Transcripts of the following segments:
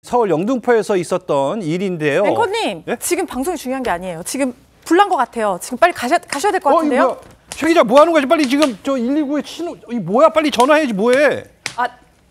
서울 영등포에서 있었던 일인데요. 앵커님, 예? 지금 방송이 중요한 게 아니에요. 지금 불난 것 같아요. 지금 빨리 가셔야 될 것 같은데요. 최 기자 뭐 하는 거지? 빨리 지금 저 119에 신호 이 뭐야? 빨리 전화해야지 뭐해?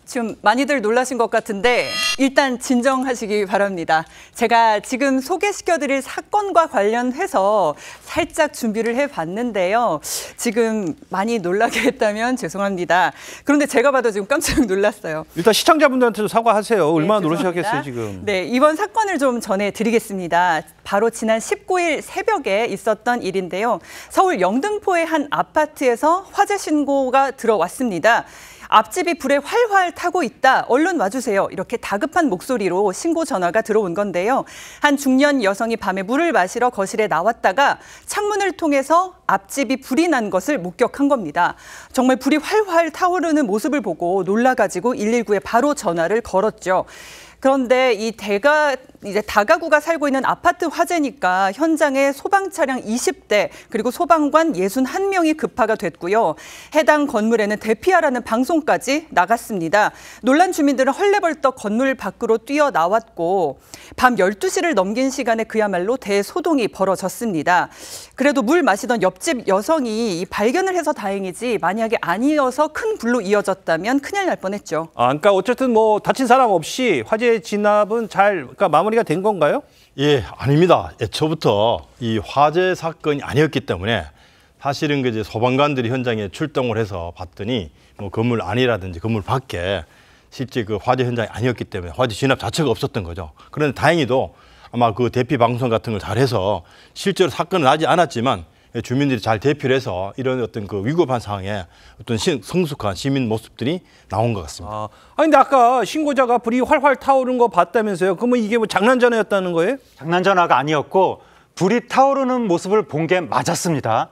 지금 많이들 놀라신 것 같은데 일단 진정하시기 바랍니다. 제가 지금 소개시켜드릴 사건과 관련해서 살짝 준비를 해봤는데요. 지금 많이 놀라게 했다면 죄송합니다. 그런데 제가 봐도 지금 깜짝 놀랐어요. 일단 시청자분들한테도 사과하세요. 얼마나 네, 놀라셨겠어요 지금. 네, 이번 사건을 좀 전해드리겠습니다. 바로 지난 19일 새벽에 있었던 일인데요. 서울 영등포의 한 아파트에서 화재 신고가 들어왔습니다. 앞집이 불에 활활 타고 있다. 얼른 와주세요. 이렇게 다급한 목소리로 신고 전화가 들어온 건데요. 한 중년 여성이 밤에 물을 마시러 거실에 나왔다가 창문을 통해서 앞집이 불이 난 것을 목격한 겁니다. 정말 불이 활활 타오르는 모습을 보고 놀라가지고 119에 바로 전화를 걸었죠. 그런데 이 다가구가 살고 있는 아파트 화재니까 현장에 소방 차량 20대 그리고 소방관 61명이 급파가 됐고요. 해당 건물에는 대피하라는 방송까지 나갔습니다. 놀란 주민들은 헐레벌떡 건물 밖으로 뛰어나왔고 밤 12시를 넘긴 시간에 그야말로 대소동이 벌어졌습니다. 그래도 물 마시던 옆집 여성이 발견을 해서 다행이지 만약에 아니어서 큰 불로 이어졌다면 큰일 날 뻔했죠. 그러니까 어쨌든 뭐 다친 사람 없이 화재 진압은 그러니까 마무리가 된 건가요? 예, 아닙니다. 애초부터 이 화재 사건이 아니었기 때문에 사실은 이제 소방관들이 현장에 출동을 해서 봤더니 뭐 건물 안이라든지 건물 밖에 실제 그 화재 현장이 아니었기 때문에 화재 진압 자체가 없었던 거죠. 그런데 다행히도 아마 그 대피 방송 같은 걸 잘해서 실제로 사건은 나지 않았지만 주민들이 잘 대피를 해서 이런 어떤 그 위급한 상황에 어떤 성숙한 시민 모습들이 나온 것 같습니다. 근데 아까 신고자가 불이 활활 타오르는 거 봤다면서요? 그러면 이게 뭐 장난 전화였다는 거예요? 장난 전화가 아니었고 불이 타오르는 모습을 본 게 맞았습니다.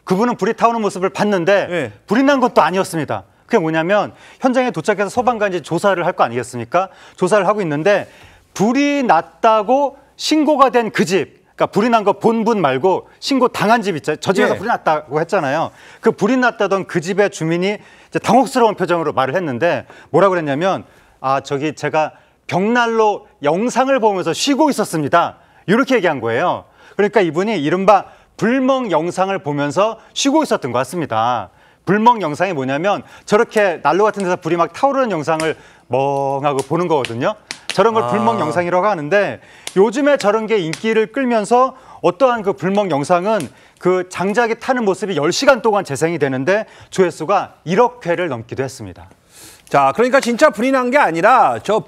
그분은 불이 타오르는 모습을 봤는데 네. 불이 난 것도 아니었습니다. 그게 뭐냐면 현장에 도착해서 소방관이 조사를 할 거 아니겠습니까? 조사를 하고 있는데 불이 났다고 신고가 된 그 집, 그러니까 불이 난 거 본 분 말고 신고 당한 집 있잖아요. 저 집에서 불이 났다고 했잖아요. 그 불이 났다던 그 집의 주민이 이제 당혹스러운 표정으로 말을 했는데 뭐라고 그랬냐면 저기 제가 벽난로 영상을 보면서 쉬고 있었습니다. 이렇게 얘기한 거예요. 그러니까 이분이 이른바 불멍 영상을 보면서 쉬고 있었던 것 같습니다. 불멍 영상이 뭐냐면 저렇게 난로 같은 데서 불이 막 타오르는 영상을 멍하고 보는 거거든요. 저런 걸 불멍 영상이라고 하는데 요즘에 저런 게 인기를 끌면서 어떠한 그 불멍 영상은 그 장작이 타는 모습이 10시간 동안 재생이 되는데 조회수가 1억 회를 넘기도 했습니다. 자, 그러니까 진짜 불이 난 게 아니라 저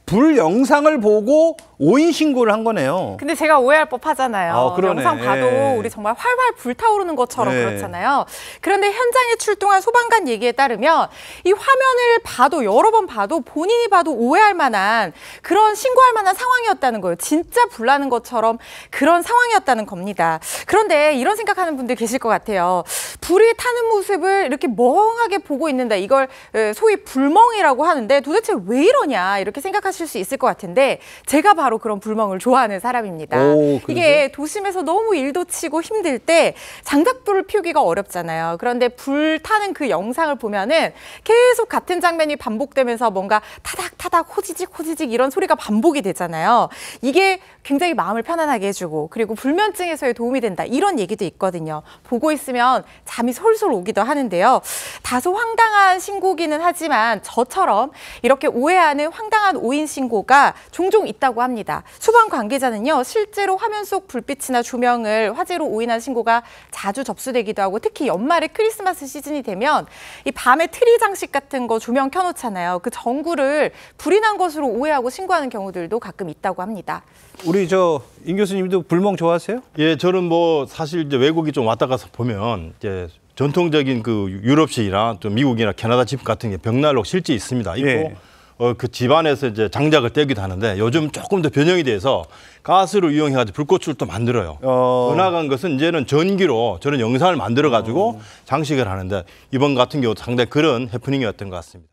불 영상을 보고 오인 신고를 한 거네요. 근데 제가 오해할 법하잖아요. 그러네. 영상 봐도 우리 정말 활활 불타오르는 것처럼 네. 그렇잖아요. 그런데 현장에 출동한 소방관 얘기에 따르면 이 화면을 봐도 여러 번 봐도 본인이 봐도 오해할 만한 그런 신고할 만한 상황이었다는 거예요. 진짜 불나는 것처럼 그런 상황이었다는 겁니다. 그런데 이런 생각하는 분들 계실 것 같아요. 불이 타는 모습을 이렇게 멍하게 보고 있는다. 이걸 소위 불멍이라고 하는데 도대체 왜 이러냐 이렇게 생각하실 수 있을 것 같은데 제가 바로 그런 불멍을 좋아하는 사람입니다. 이게 도심에서 너무 일도 치고 힘들 때 장작불을 피우기가 어렵잖아요. 그런데 불 타는 그 영상을 보면은 계속 같은 장면이 반복되면서 뭔가 타닥타닥 호지직 이런 소리가 반복이 되잖아요. 이게 굉장히 마음을 편안하게 해주고 그리고 불면증 해소에 도움이 된다. 이런 얘기도 있거든요. 보고 있으면 잠이 솔솔 오기도 하는데요. 다소 황당한 신고기는 하지만 저처럼 이렇게 오해하는 황당한 오인 신고가 종종 있다고 합니다. 소방 관계자는요, 실제로 화면 속 불빛이나 조명을 화재로 오인한 신고가 자주 접수되기도 하고 특히 연말에 크리스마스 시즌이 되면 이 밤에 트리 장식 같은 거 조명 켜놓잖아요. 그 전구를 불이 난 것으로 오해하고 신고하는 경우들도 가끔 있다고 합니다. 우리 임 교수님도 불멍 좋아하세요? 예, 저는 뭐 사실 이제 외국이 좀 왔다 가서 보면 이제 전통적인 그 유럽식이나 또 미국이나 캐나다 집 같은 게 벽난로 실제 있습니다. 있고 예. 그 집안에서 이제 장작을 떼기도 하는데 요즘 조금 더 변형이 돼서 가스를 이용해가지고 불꽃을 또 만들어요. 더 나아간 것은 이제는 전기로 저런 영상을 만들어가지고 장식을 하는데 이번 같은 경우도 상당히 그런 해프닝이었던 것 같습니다.